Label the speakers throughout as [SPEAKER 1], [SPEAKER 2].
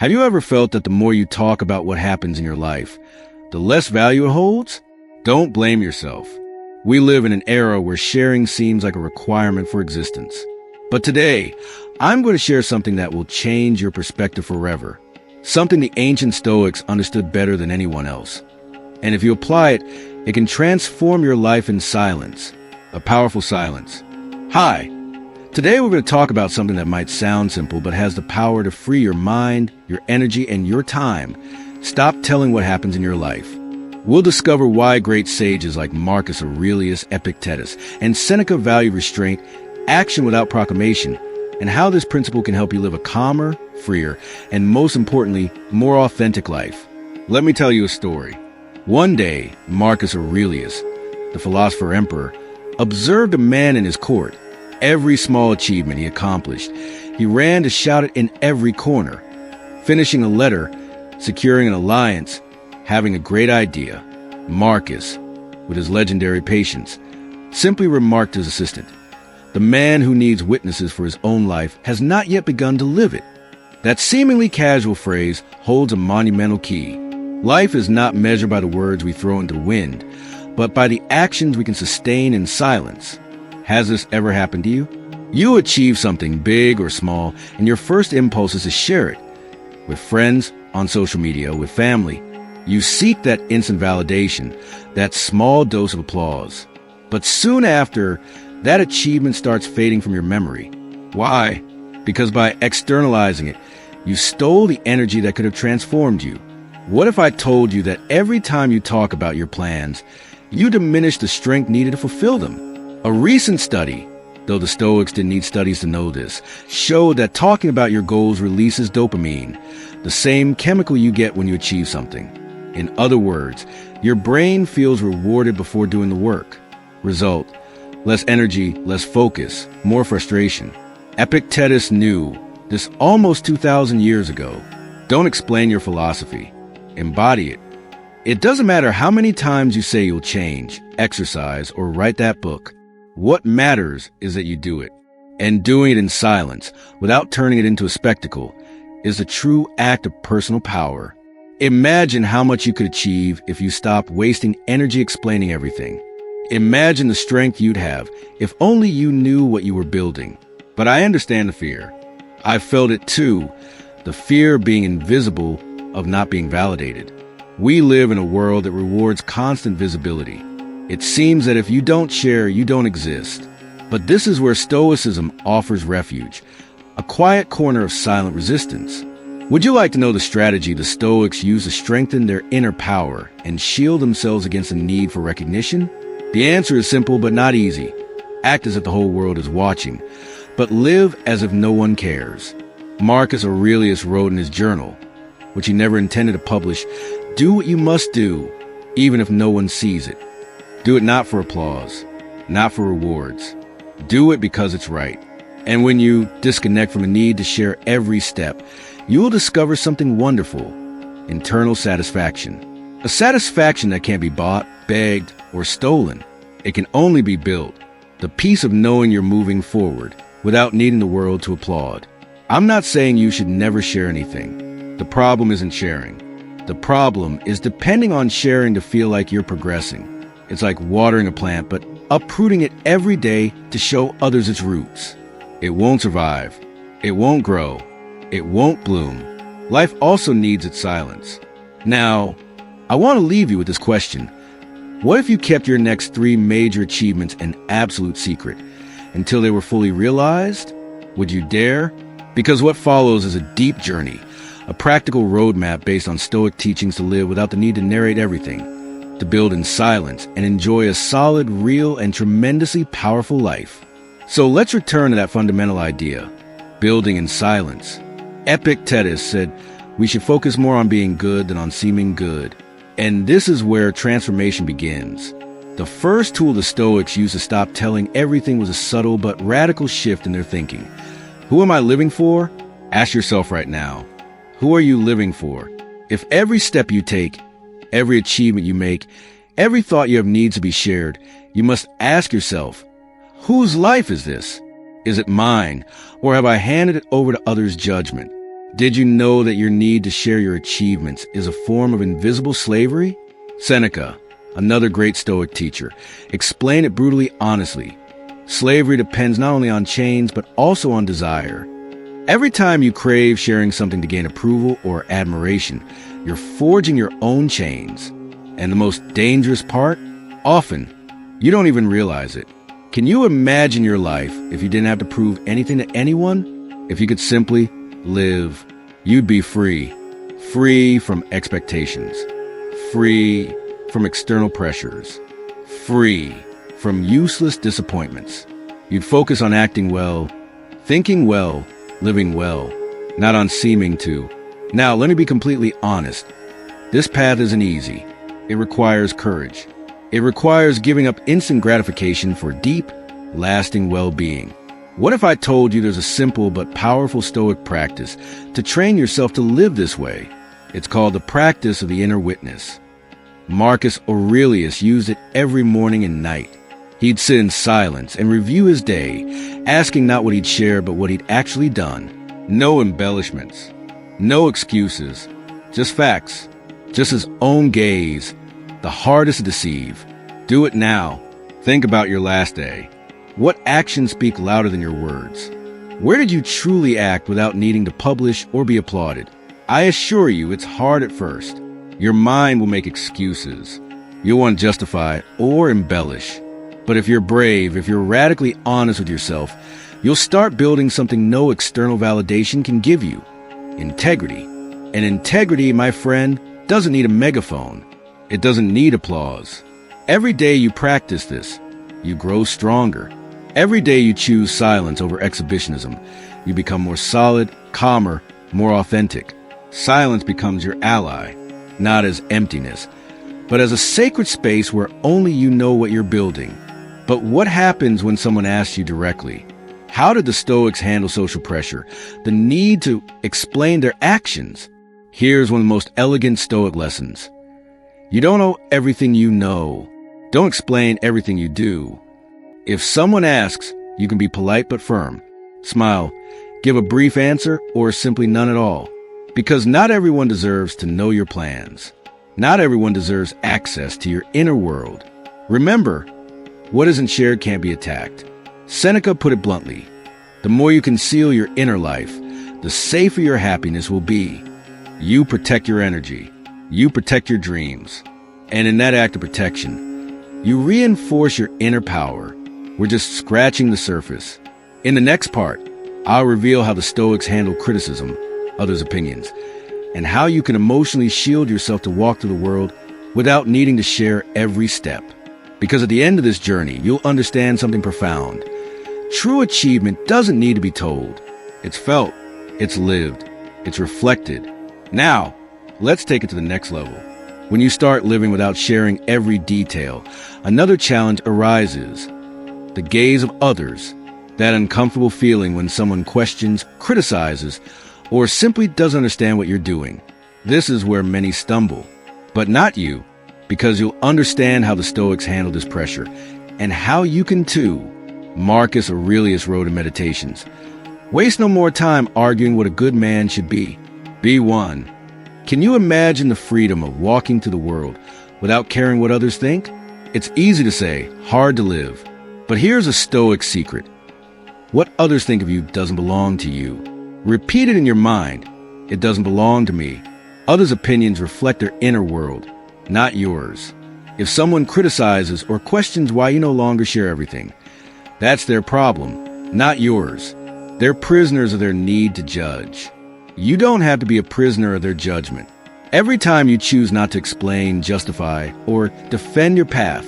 [SPEAKER 1] Have you ever felt that the more you talk about what happens in your life, the less value it holds? Don't blame yourself. We live in an era where sharing seems like a requirement for existence. But today, I'm going to share something that will change your perspective forever. Something the ancient Stoics understood better than anyone else. And if you apply it, it can transform your life in silence. A powerful silence. Hi. Today we're going to talk about something that might sound simple but has the power to free your mind, your energy, and your time. Stop telling what happens in your life. We'll discover why great sages like Marcus Aurelius, Epictetus, and Seneca value restraint, action without proclamation, and how this principle can help you live a calmer, freer, and most importantly, more authentic life. Let me tell you a story. One day, Marcus Aurelius, the philosopher emperor, observed a man in his court. Every small achievement he accomplished, he ran to shout it in every corner. Finishing a letter, securing an alliance, having a great idea, Marcus, with his legendary patience, simply remarked to his assistant, "The man who needs witnesses for his own life has not yet begun to live it." That seemingly casual phrase holds a monumental key. Life is not measured by the words we throw into the wind, but by the actions we can sustain in silence. Has this ever happened to you? You achieve something big or small, and your first impulse is to share it. With friends, on social media, with family. You seek that instant validation, that small dose of applause. But soon after, that achievement starts fading from your memory. Why? Because by externalizing it, you stole the energy that could have transformed you. What if I told you that every time you talk about your plans, you diminish the strength needed to fulfill them? A recent study, though the Stoics didn't need studies to know this, showed that talking about your goals releases dopamine, the same chemical you get when you achieve something. In other words, your brain feels rewarded before doing the work. Result, less energy, less focus, more frustration. Epictetus knew this almost 2,000 years ago. Don't explain your philosophy. Embody it. It doesn't matter how many times you say you'll change, exercise, or write that book. What matters is that you do it. And doing it in silence, without turning it into a spectacle, is a true act of personal power. Imagine how much you could achieve if you stopped wasting energy explaining everything. Imagine the strength you'd have if only you knew what you were building. But I understand the fear. I felt it too, the fear of being invisible, of not being validated. We live in a world that rewards constant visibility. It seems that if you don't share, you don't exist. But this is where Stoicism offers refuge, a quiet corner of silent resistance. Would you like to know the strategy the Stoics use to strengthen their inner power and shield themselves against the need for recognition? The answer is simple but not easy. Act as if the whole world is watching, but live as if no one cares. Marcus Aurelius wrote in his journal, which he never intended to publish, "Do what you must do, even if no one sees it. Do it not for applause, not for rewards. Do it because it's right." And when you disconnect from the need to share every step, you will discover something wonderful, internal satisfaction. A satisfaction that can't be bought, begged, or stolen. It can only be built. The peace of knowing you're moving forward without needing the world to applaud. I'm not saying you should never share anything. The problem isn't sharing. The problem is depending on sharing to feel like you're progressing. It's like watering a plant, but uprooting it every day to show others its roots. It won't survive. It won't grow. It won't bloom. Life also needs its silence. Now, I want to leave you with this question. What if you kept your next 3 major achievements an absolute secret until they were fully realized? Would you dare? Because what follows is a deep journey, a practical roadmap based on Stoic teachings to live without the need to narrate everything, to build in silence and enjoy a solid, real, and tremendously powerful life. So let's return to that fundamental idea, building in silence. Epictetus said we should focus more on being good than on seeming good. And this is where transformation begins. The first tool the Stoics used to stop telling everything was a subtle but radical shift in their thinking. Who am I living for? Ask yourself right now. Who are you living for? If every step you take, every achievement you make, every thought you have needs to be shared, you must ask yourself, whose life is this? Is it mine, or have I handed it over to others' judgment? Did you know that your need to share your achievements is a form of invisible slavery? Seneca, another great Stoic teacher, explained it brutally honestly. Slavery depends not only on chains, but also on desire. Every time you crave sharing something to gain approval or admiration, you're forging your own chains. And the most dangerous part? Often, you don't even realize it. Can you imagine your life if you didn't have to prove anything to anyone? If you could simply live, you'd be free. Free from expectations. Free from external pressures. Free from useless disappointments. You'd focus on acting well, thinking well, living well, not on seeming to. Now, let me be completely honest. This path isn't easy. It requires courage. It requires giving up instant gratification for deep, lasting well-being. What if I told you there's a simple but powerful Stoic practice to train yourself to live this way? It's called the practice of the inner witness. Marcus Aurelius used it every morning and night. He'd sit in silence and review his day, asking not what he'd share, but what he'd actually done. No embellishments, no excuses, just facts, just his own gaze, the hardest to deceive. Do it now. Think about your last day. What actions speak louder than your words? Where did you truly act without needing to publish or be applauded? I assure you it's hard at first. Your mind will make excuses. You'll want to justify or embellish. But if you're brave, if you're radically honest with yourself, you'll start building something no external validation can give you. Integrity. And integrity, my friend, doesn't need a megaphone. It doesn't need applause. Every day you practice this, you grow stronger. Every day you choose silence over exhibitionism, you become more solid, calmer, more authentic. Silence becomes your ally, not as emptiness, but as a sacred space where only you know what you're building. But what happens when someone asks you directly? How did the Stoics handle social pressure, the need to explain their actions? Here's one of the most elegant Stoic lessons. You don't know everything you know. Don't explain everything you do. If someone asks, you can be polite but firm. Smile, give a brief answer, or simply none at all. Because not everyone deserves to know your plans. Not everyone deserves access to your inner world. Remember, what isn't shared can't be attacked. Seneca put it bluntly. The more you conceal your inner life, the safer your happiness will be. You protect your energy. You protect your dreams. And in that act of protection, you reinforce your inner power. We're just scratching the surface. In the next part, I'll reveal how the Stoics handle criticism, others' opinions, and how you can emotionally shield yourself to walk through the world without needing to share every step. Because at the end of this journey, you'll understand something profound. True achievement doesn't need to be told. It's felt, it's lived, it's reflected. Now, let's take it to the next level. When you start living without sharing every detail, another challenge arises. The gaze of others, that uncomfortable feeling when someone questions, criticizes, or simply doesn't understand what you're doing. This is where many stumble. But not you, because you'll understand how the Stoics handle this pressure, and how you can too. Marcus Aurelius wrote in Meditations, "Waste no more time arguing what a good man should be. Be one." Can you imagine the freedom of walking through the world without caring what others think? It's easy to say, hard to live. But here's a Stoic secret. What others think of you doesn't belong to you. Repeat it in your mind. It doesn't belong to me. Others' opinions reflect their inner world, not yours. If someone criticizes or questions why you no longer share everything, that's their problem, not yours. They're prisoners of their need to judge. You don't have to be a prisoner of their judgment. Every time you choose not to explain, justify, or defend your path,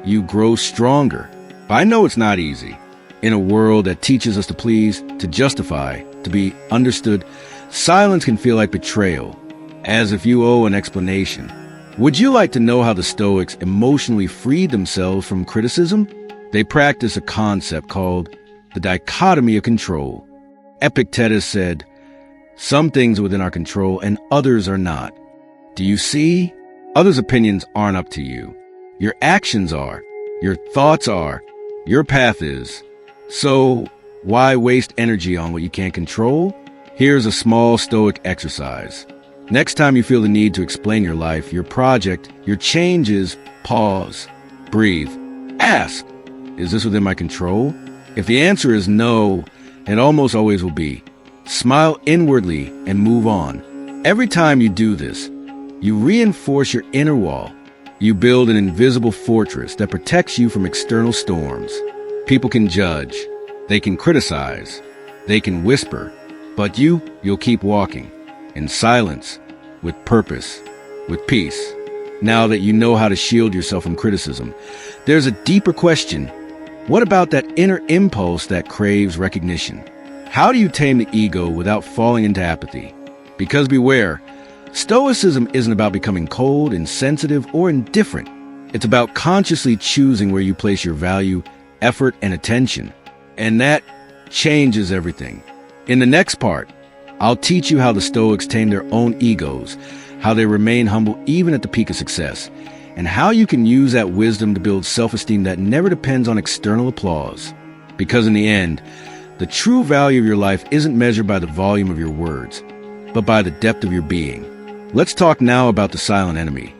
[SPEAKER 1] you grow stronger. But I know it's not easy. In a world that teaches us to please, to justify, to be understood, silence can feel like betrayal, as if you owe an explanation. Would you like to know how the Stoics emotionally freed themselves from criticism? They practice a concept called the dichotomy of control. Epictetus said, "Some things are within our control and others are not." Do you see? Others' opinions aren't up to you. Your actions are. Your thoughts are. Your path is. So, why waste energy on what you can't control? Here's a small Stoic exercise. Next time you feel the need to explain your life, your project, your changes, pause, breathe, ask, is this within my control? If the answer is no, and almost always will be, smile inwardly and move on. Every time you do this, you reinforce your inner wall. You build an invisible fortress that protects you from external storms. People can judge, they can criticize, they can whisper, but you'll keep walking, in silence, with purpose, with peace. Now that you know how to shield yourself from criticism, there's a deeper question. What about that inner impulse that craves recognition? How do you tame the ego without falling into apathy? Because beware, Stoicism isn't about becoming cold, insensitive, or indifferent. It's about consciously choosing where you place your value, effort, and attention. And that changes everything. In the next part, I'll teach you how the Stoics tame their own egos, how they remain humble even at the peak of success, and how you can use that wisdom to build self-esteem that never depends on external applause. Because in the end, the true value of your life isn't measured by the volume of your words, but by the depth of your being. Let's talk now about the silent enemy,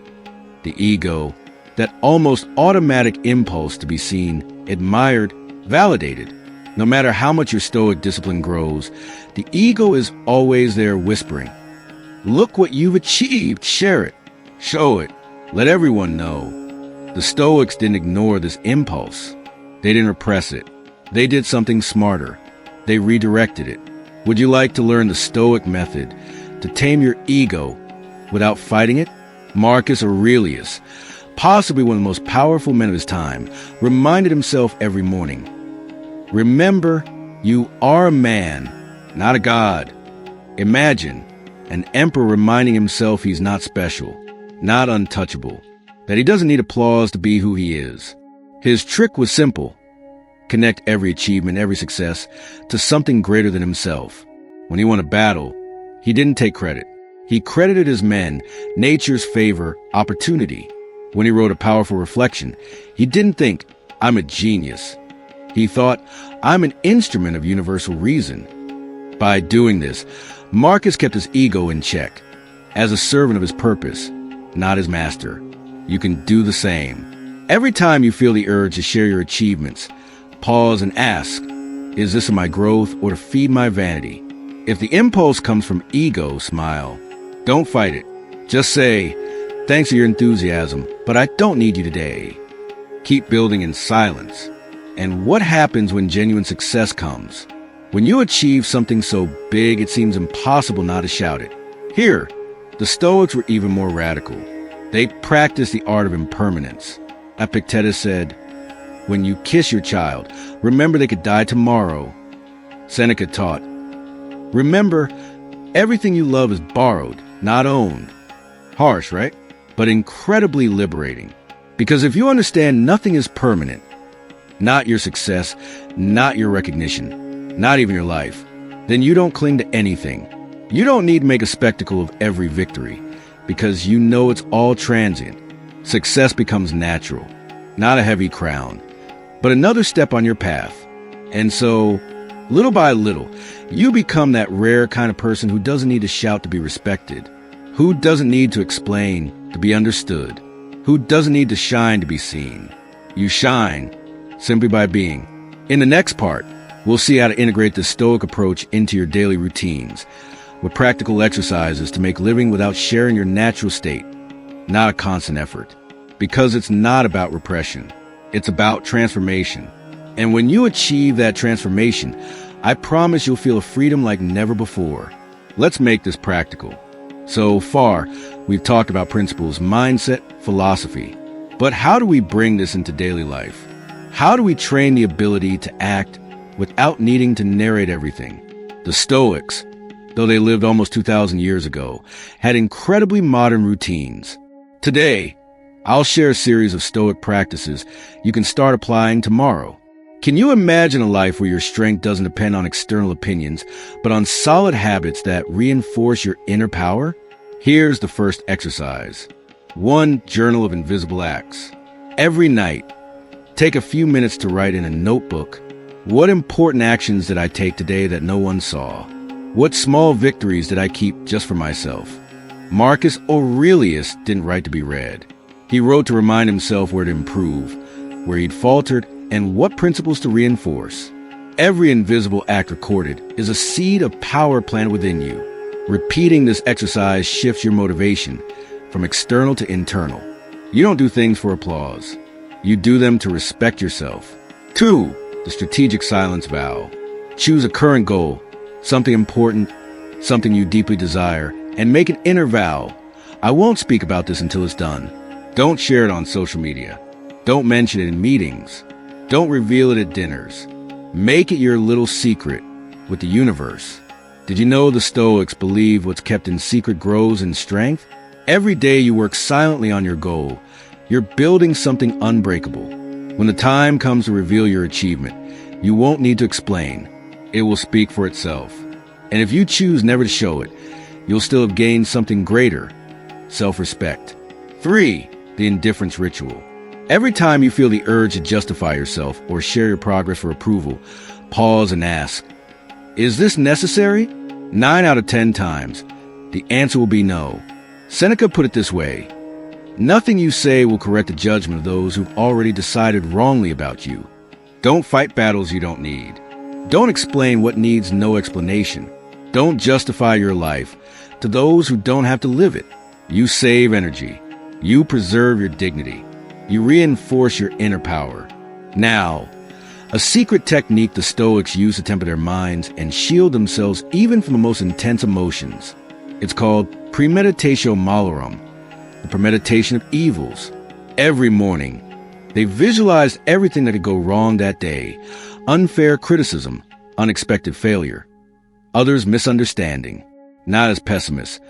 [SPEAKER 1] the ego, that almost automatic impulse to be seen, admired, validated. No matter how much your Stoic discipline grows, the ego is always there whispering, "Look what you've achieved, share it, show it, let everyone know." The Stoics didn't ignore this impulse. They didn't repress it. They did something smarter. They redirected it. Would you like to learn the Stoic method to tame your ego without fighting it? Marcus Aurelius, possibly one of the most powerful men of his time, reminded himself every morning, "Remember, you are a man, not a god." Imagine an emperor reminding himself he's not special, not untouchable, that he doesn't need applause to be who he is. His trick was simple: connect every achievement, every success, to something greater than himself. When he won a battle, he didn't take credit. He credited his men, nature's favor, opportunity. When he wrote a powerful reflection, he didn't think, "I'm a genius." He thought, "I'm an instrument of universal reason." By doing this, Marcus kept his ego in check, as a servant of his purpose, not his master. You can do the same. Every time you feel the urge to share your achievements, pause and ask, is this my growth or to feed my vanity? If the impulse comes from ego, smile. Don't fight it. Just say, "Thanks for your enthusiasm, but I don't need you today." Keep building in silence. And what happens when genuine success comes? When you achieve something so big it seems impossible not to shout it. Here, the Stoics were even more radical. They practiced the art of impermanence. Epictetus said, "When you kiss your child, remember they could die tomorrow." Seneca taught, "Remember, everything you love is borrowed, not owned." Harsh, right? But incredibly liberating. Because if you understand nothing is permanent, not your success, not your recognition, not even your life, then you don't cling to anything. You don't need to make a spectacle of every victory, because you know it's all transient. Success becomes natural, not a heavy crown, but another step on your path. And so, little by little, you become that rare kind of person who doesn't need to shout to be respected, who doesn't need to explain to be understood, who doesn't need to shine to be seen. You shine simply by being. In the next part, we'll see how to integrate the Stoic approach into your daily routines, with practical exercises to make living without sharing your natural state not a constant effort. Because it's not about repression. It's about transformation. And when you achieve that transformation, I promise you'll feel a freedom like never before. Let's make this practical. So far, we've talked about principles, mindset, philosophy. But how do we bring this into daily life? How do we train the ability to act without needing to narrate everything? The Stoics, though they lived almost 2,000 years ago, had incredibly modern routines. Today, I'll share a series of Stoic practices you can start applying tomorrow. Can you imagine a life where your strength doesn't depend on external opinions, but on solid habits that reinforce your inner power? Here's the first exercise. 1 journal of invisible acts. Every night, take a few minutes to write in a notebook, what important actions did I take today that no one saw? What small victories did I keep just for myself? Marcus Aurelius didn't write to be read. He wrote to remind himself where to improve, where he'd faltered, and what principles to reinforce. Every invisible act recorded is a seed of power planted within you. Repeating this exercise shifts your motivation from external to internal. You don't do things for applause. You do them to respect yourself. 2. The strategic silence vow. Choose a current goal, something important, something you deeply desire, and make an inner vow. I won't speak about this until it's done. Don't share it on social media. Don't mention it in meetings. Don't reveal it at dinners. Make it your little secret with the universe. Did you know the Stoics believe what's kept in secret grows in strength? Every day you work silently on your goal, you're building something unbreakable. When the time comes to reveal your achievement, you won't need to explain. It will speak for itself. And if you choose never to show it, you'll still have gained something greater, self-respect. 3. The indifference ritual. Every time you feel the urge to justify yourself or share your progress for approval, pause and ask, is this necessary? 9 out of 10 times, the answer will be no. Seneca put it this way, nothing you say will correct the judgment of those who've already decided wrongly about you. Don't fight battles you don't need. Don't explain what needs no explanation. Don't justify your life to those who don't have to live it. You save energy. You preserve your dignity. You reinforce your inner power. Now, a secret technique the Stoics use to temper their minds and shield themselves even from the most intense emotions. It's called premeditatio malorum, the premeditation of evils. Every morning, they visualize everything that could go wrong that day. Unfair criticism, unexpected failure, others' misunderstanding, not as pessimists,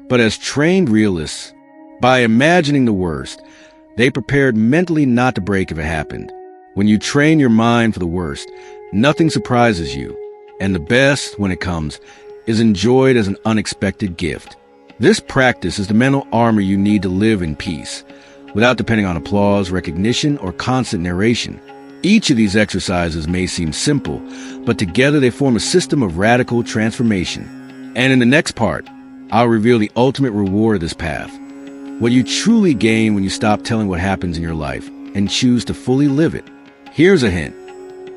[SPEAKER 1] but as trained realists. By imagining the worst, they prepared mentally not to break if it happened. When you train your mind for the worst, nothing surprises you, and the best, when it comes, is enjoyed as an unexpected gift. This practice is the mental armor you need to live in peace, without depending on applause, recognition, or constant narration. Each of these exercises may seem simple, but together they form a system of radical transformation. And in the next part, I'll reveal the ultimate reward of this path. What you truly gain when you stop telling what happens in your life and choose to fully live it. Here's a hint.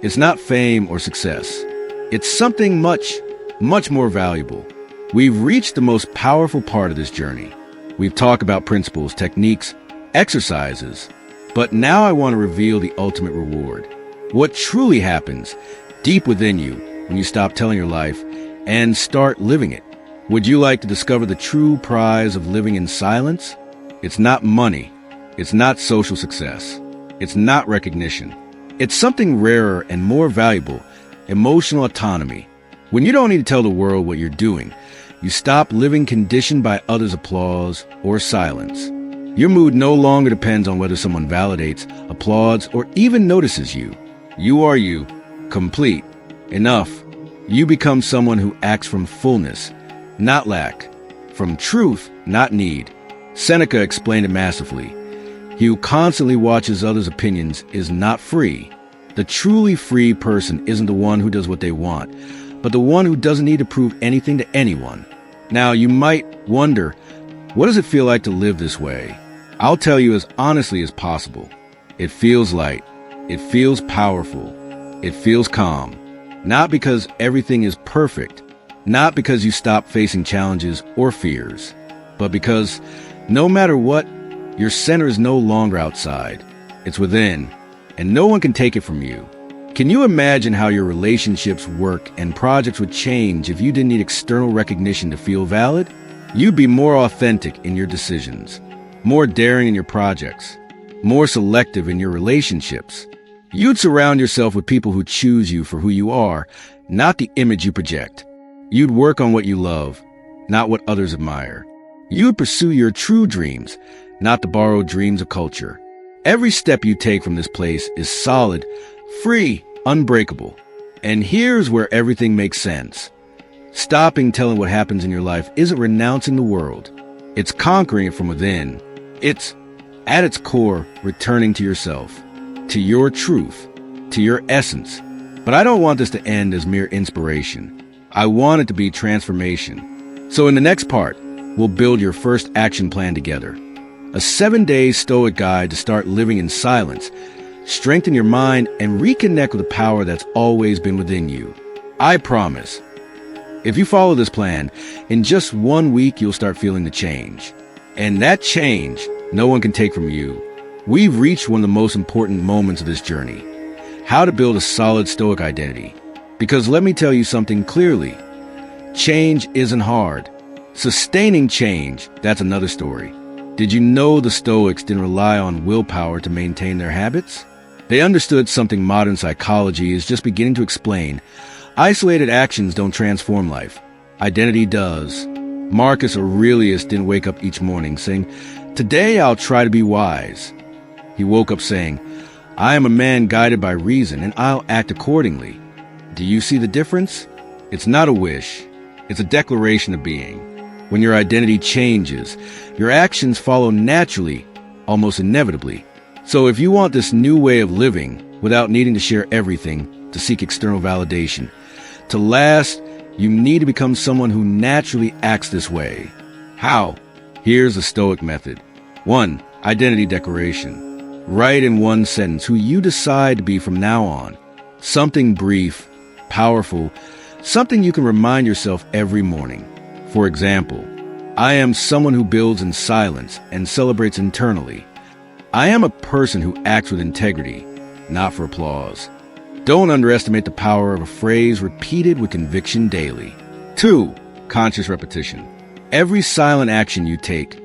[SPEAKER 1] It's not fame or success. It's something much, much more valuable. We've reached the most powerful part of this journey. We've talked about principles, techniques, exercises, but now I want to reveal the ultimate reward. What truly happens deep within you when you stop telling your life and start living it. Would you like to discover the true prize of living in silence? It's not money. It's not social success. It's not recognition. It's something rarer and more valuable, emotional autonomy. When you don't need to tell the world what you're doing, you stop living conditioned by others' applause or silence. Your mood no longer depends on whether someone validates, applauds, or even notices you. You are you, complete, enough. You become someone who acts from fullness, not lack, from truth, not need. Seneca explained it masterfully. He who constantly watches others' opinions is not free. The truly free person isn't the one who does what they want, but the one who doesn't need to prove anything to anyone. Now, you might wonder, what does it feel like to live this way? I'll tell you as honestly as possible. It feels light. It feels powerful. It feels calm. Not because everything is perfect, not because you stop facing challenges or fears, but because no matter what, your center is no longer outside. It's within, and no one can take it from you. Can you imagine how your relationships, work, and projects would change if you didn't need external recognition to feel valid? You'd be more authentic in your decisions, more daring in your projects, more selective in your relationships. You'd surround yourself with people who choose you for who you are, not the image you project. You'd work on what you love, not what others admire. You'd pursue your true dreams, not the borrowed dreams of culture. Every step you take from this place is solid, free, unbreakable. And here's where everything makes sense. Stopping telling what happens in your life isn't renouncing the world. It's conquering it from within. It's, at its core, returning to yourself, to your truth, to your essence. But I don't want this to end as mere inspiration. I want it to be transformation. So in the next part, we'll build your first action plan together. A 7-day Stoic guide to start living in silence, strengthen your mind, and reconnect with the power that's always been within you. I promise. If you follow this plan, in just 1 week, you'll start feeling the change. And that change, no one can take from you. We've reached one of the most important moments of this journey. How to build a solid Stoic identity. Because let me tell you something clearly. Change isn't hard. Sustaining change, that's another story. Did you know the Stoics didn't rely on willpower to maintain their habits? They understood something modern psychology is just beginning to explain. Isolated actions don't transform life. Identity does. Marcus Aurelius didn't wake up each morning saying, "Today I'll try to be wise." He woke up saying, "I am a man guided by reason, and I'll act accordingly." Do you see the difference? It's not a wish. It's a declaration of being. When your identity changes, your actions follow naturally, almost inevitably. So if you want this new way of living without needing to share everything, to seek external validation, to last, you need to become someone who naturally acts this way. How? Here's the Stoic method. 1. Identity declaration. Write in one sentence who you decide to be from now on. Something brief, powerful, something you can remind yourself every morning. For example, I am someone who builds in silence and celebrates internally. I am a person who acts with integrity, not for applause. Don't underestimate the power of a phrase repeated with conviction daily. 2. Conscious repetition. Every silent action you take,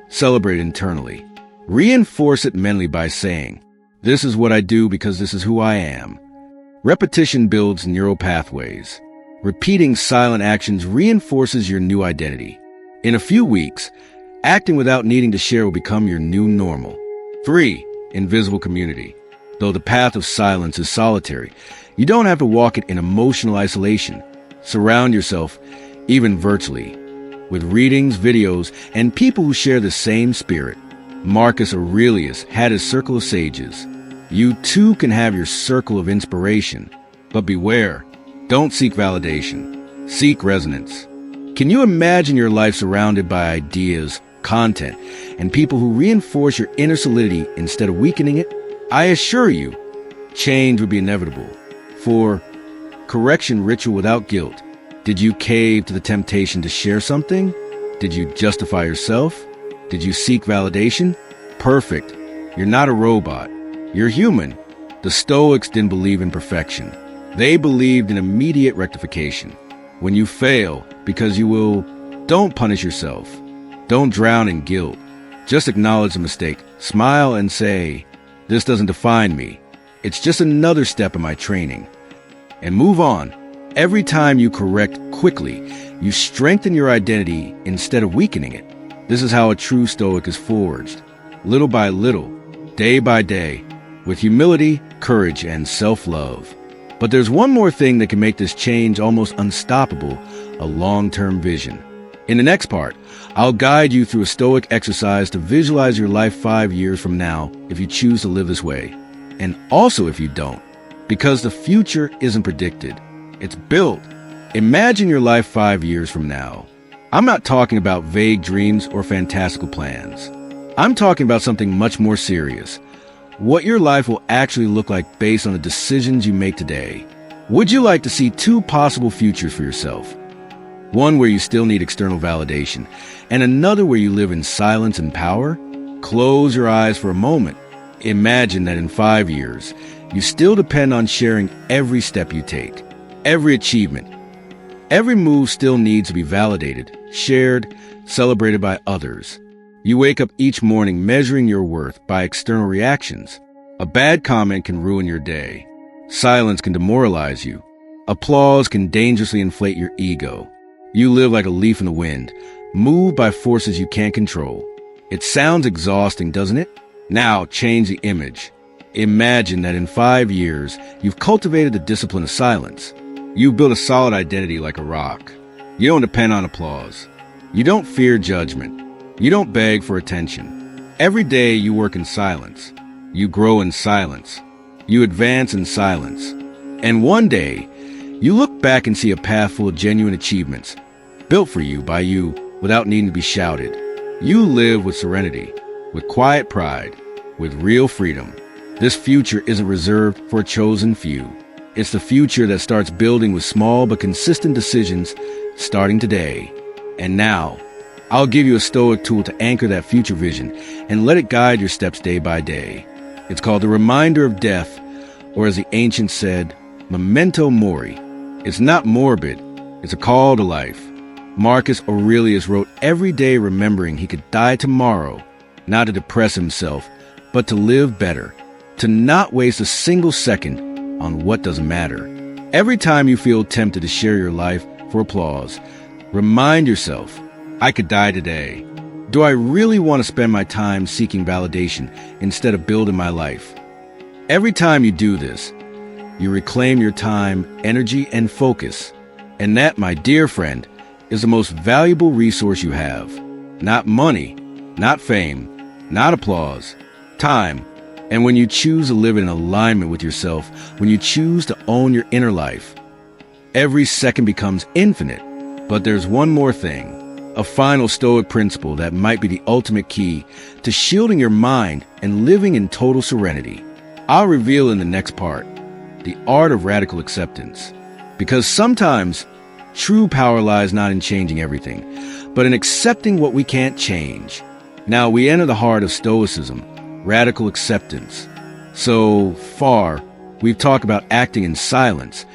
[SPEAKER 1] celebrate internally. Reinforce it mentally by saying, "This is what I do because this is who I am." Repetition builds neural pathways. Repeating silent actions reinforces your new identity. In a few weeks, acting without needing to share will become your new normal. 3. Invisible community. Though the path of silence is solitary, you don't have to walk it in emotional isolation. Surround yourself, even virtually, with readings, videos, and people who share the same spirit. Marcus Aurelius had his circle of sages. You too can have your circle of inspiration. But beware, don't seek validation. Seek resonance. Can you imagine your life surrounded by ideas, content, and people who reinforce your inner solidity instead of weakening it? I assure you, change would be inevitable. 4. Correction ritual without guilt. Did you cave to the temptation to share something? Did you justify yourself? Did you seek validation? Perfect. You're not a robot. You're human. The Stoics didn't believe in perfection. They believed in immediate rectification. When you fail, because you will, don't punish yourself. Don't drown in guilt. Just acknowledge the mistake. Smile and say, "This doesn't define me. It's just another step in my training." And move on. Every time you correct quickly, you strengthen your identity instead of weakening it. This is how a true Stoic is forged. Little by little, day by day, with humility, courage, and self-love. But there's one more thing that can make this change almost unstoppable, a long-term vision. In the next part, I'll guide you through a Stoic exercise to visualize your life 5 years from now if you choose to live this way. And also if you don't, because the future isn't predicted, it's built. Imagine your life 5 years from now. I'm not talking about vague dreams or fantastical plans. I'm talking about something much more serious. What your life will actually look like based on the decisions you make today. Would you like to see 2 possible futures for yourself? One where you still need external validation, and another where you live in silence and power? Close your eyes for a moment. Imagine that in 5 years, you still depend on sharing every step you take, every achievement. Every move still needs to be validated, shared, celebrated by others. You wake up each morning measuring your worth by external reactions. A bad comment can ruin your day. Silence can demoralize you. Applause can dangerously inflate your ego. You live like a leaf in the wind, moved by forces you can't control. It sounds exhausting, doesn't it? Now change the image. Imagine that in 5 years, you've cultivated the discipline of silence. You've built a solid identity like a rock. You don't depend on applause. You don't fear judgment. You don't beg for attention. Every day you work in silence. You grow in silence. You advance in silence. And one day, you look look back and see a path full of genuine achievements, built for you by you without needing to be shouted. You live with serenity, with quiet pride, with real freedom. This future isn't reserved for a chosen few. It's the future that starts building with small but consistent decisions starting today. And now, I'll give you a Stoic tool to anchor that future vision and let it guide your steps day by day. It's called the reminder of death, or as the ancients said, memento mori. It's not morbid, it's a call to life. Marcus Aurelius wrote every day remembering he could die tomorrow, not to depress himself, but to live better, to not waste a single second on what doesn't matter. Every time you feel tempted to share your life for applause, remind yourself, I could die today. Do I really want to spend my time seeking validation instead of building my life? Every time you do this, you reclaim your time, energy, and focus. And that, my dear friend, is the most valuable resource you have. Not money, not fame, not applause, time. And when you choose to live in alignment with yourself, when you choose to own your inner life, every second becomes infinite. But there's one more thing, a final Stoic principle that might be the ultimate key to shielding your mind and living in total serenity. I'll reveal in the next part, the art of radical acceptance. Because sometimes true power lies not in changing everything, but in accepting what we can't change. Now we enter the heart of Stoicism, radical acceptance. So far, we've talked about acting in silence,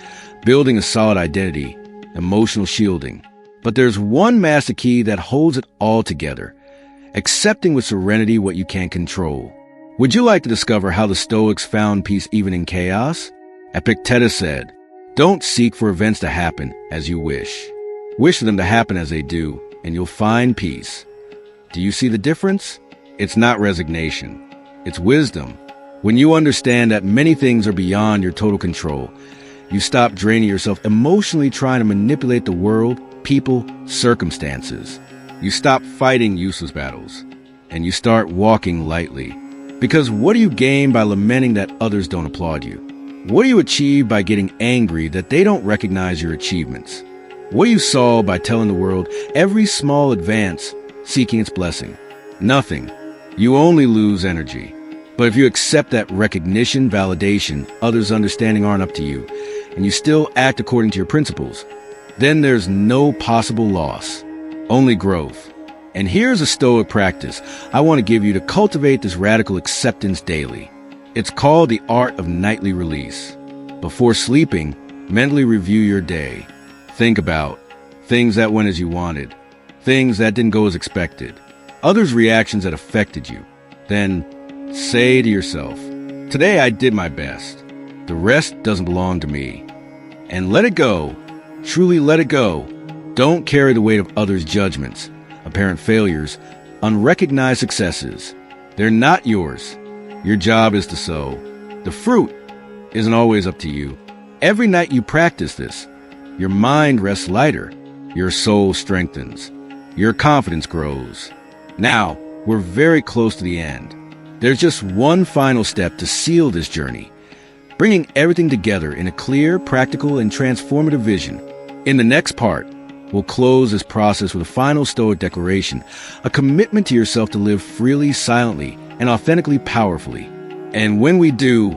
[SPEAKER 1] building a solid identity, emotional shielding. But there's one master key that holds it all together, accepting with serenity what you can't control. Would you like to discover how the Stoics found peace even in chaos? Epictetus said, "Don't seek for events to happen as you wish. Wish them to happen as they do, and you'll find peace." Do you see the difference? It's not resignation. It's wisdom. When you understand that many things are beyond your total control, you stop draining yourself emotionally trying to manipulate the world, people, circumstances. You stop fighting useless battles, and you start walking lightly. Because what do you gain by lamenting that others don't applaud you? What do you achieve by getting angry that they don't recognize your achievements? What do you solve by telling the world every small advance seeking its blessing? Nothing. You only lose energy. But if you accept that recognition, validation, others' understanding aren't up to you, and you still act according to your principles, then there's no possible loss, only growth. And here's a Stoic practice I want to give you to cultivate this radical acceptance daily. It's called the art of nightly release. Before sleeping, mentally review your day. Think about things that went as you wanted, things that didn't go as expected, others' reactions that affected you. Then say to yourself, today I did my best. The rest doesn't belong to me. And let it go. Truly let it go. Don't carry the weight of others' judgments, apparent failures, unrecognized successes. They're not yours. Your job is to sow. The fruit isn't always up to you. Every night you practice this, your mind rests lighter, your soul strengthens, your confidence grows. Now, we're very close to the end. There's just one final step to seal this journey, bringing everything together in a clear, practical, and transformative vision. In the next part, we'll close this process with a final Stoic declaration, a commitment to yourself to live freely, silently, and authentically powerfully. And when we do,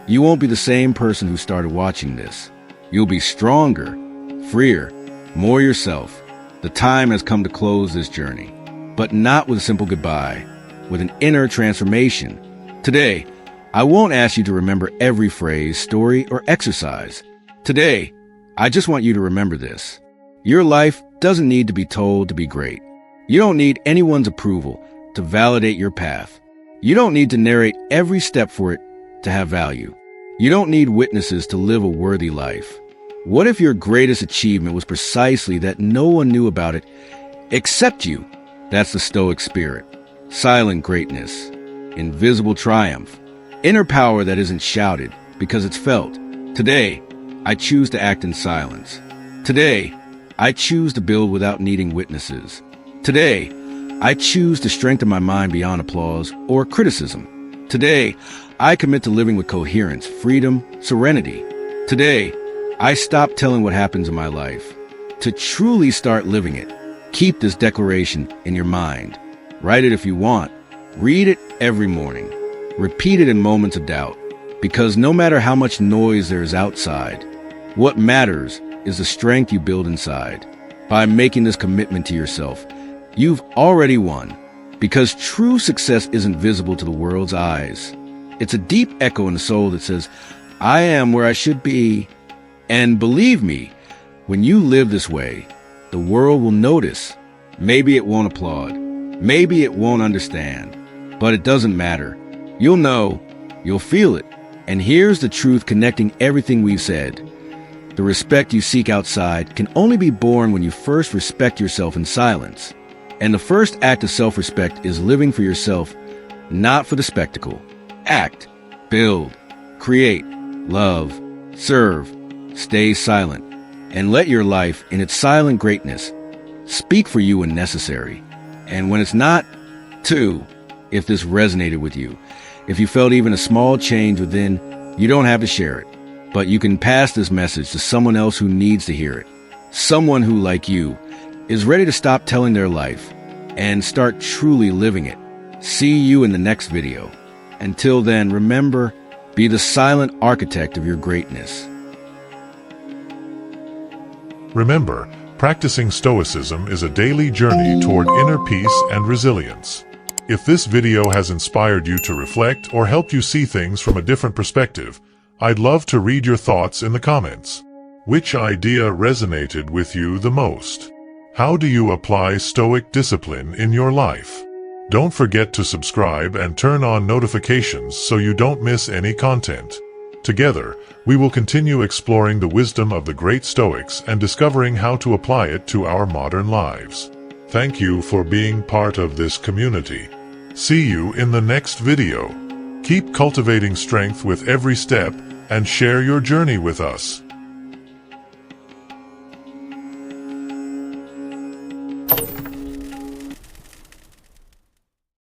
[SPEAKER 1] you won't be the same person who started watching this. You'll be stronger, freer, more yourself. The time has come to close this journey, but not with a simple goodbye, with an inner transformation. Today, I won't ask you to remember every phrase, story, or exercise. Today, I just want you to remember this. Your life doesn't need to be told to be great. You don't need anyone's approval to validate your path. You don't need to narrate every step for it to have value. You don't need witnesses to live a worthy life. What if your greatest achievement was precisely that no one knew about it except you? That's the Stoic spirit. Silent greatness, invisible triumph, inner power that isn't shouted because it's felt. Today, I choose to act in silence. Today, I choose to build without needing witnesses. Today, I choose to strengthen my mind beyond applause or criticism. Today, I commit to living with coherence, freedom, serenity. Today, I stopped telling what happens in my life. To truly start living it, keep this declaration in your mind. Write it if you want. Read it every morning. Repeat it in moments of doubt. Because no matter how much noise there is outside, what matters is the strength you build inside. By making this commitment to yourself, you've already won. Because true success isn't visible to the world's eyes. It's a deep echo in the soul that says, I am where I should be. And believe me, when you live this way, the world will notice. Maybe it won't applaud. Maybe it won't understand. But it doesn't matter. You'll know. You'll feel it. And here's the truth connecting everything we've said. The respect you seek outside can only be born when you first respect yourself in silence. And the first act of self-respect is living for yourself, not for the spectacle. Act, build, create, love, serve, stay silent, and let your life, in its silent greatness, speak for you when necessary. And when it's not, too, if this resonated with you. If you felt even a small change within, you don't have to share it. But you can pass this message to someone else who needs to hear it. Someone who, like you, is ready to stop telling their life and start truly living it. See you in the next video. Until then, remember, be the silent architect of your greatness.
[SPEAKER 2] Remember, practicing Stoicism is a daily journey toward inner peace and resilience. If this video has inspired you to reflect or helped you see things from a different perspective, I'd love to read your thoughts in the comments. Which idea resonated with you the most? How do you apply Stoic discipline in your life? Don't forget to subscribe and turn on notifications so you don't miss any content. Together, we will continue exploring the wisdom of the great Stoics and discovering how to apply it to our modern lives. Thank you for being part of this community. See you in the next video. Keep cultivating strength with every step and share your journey with us.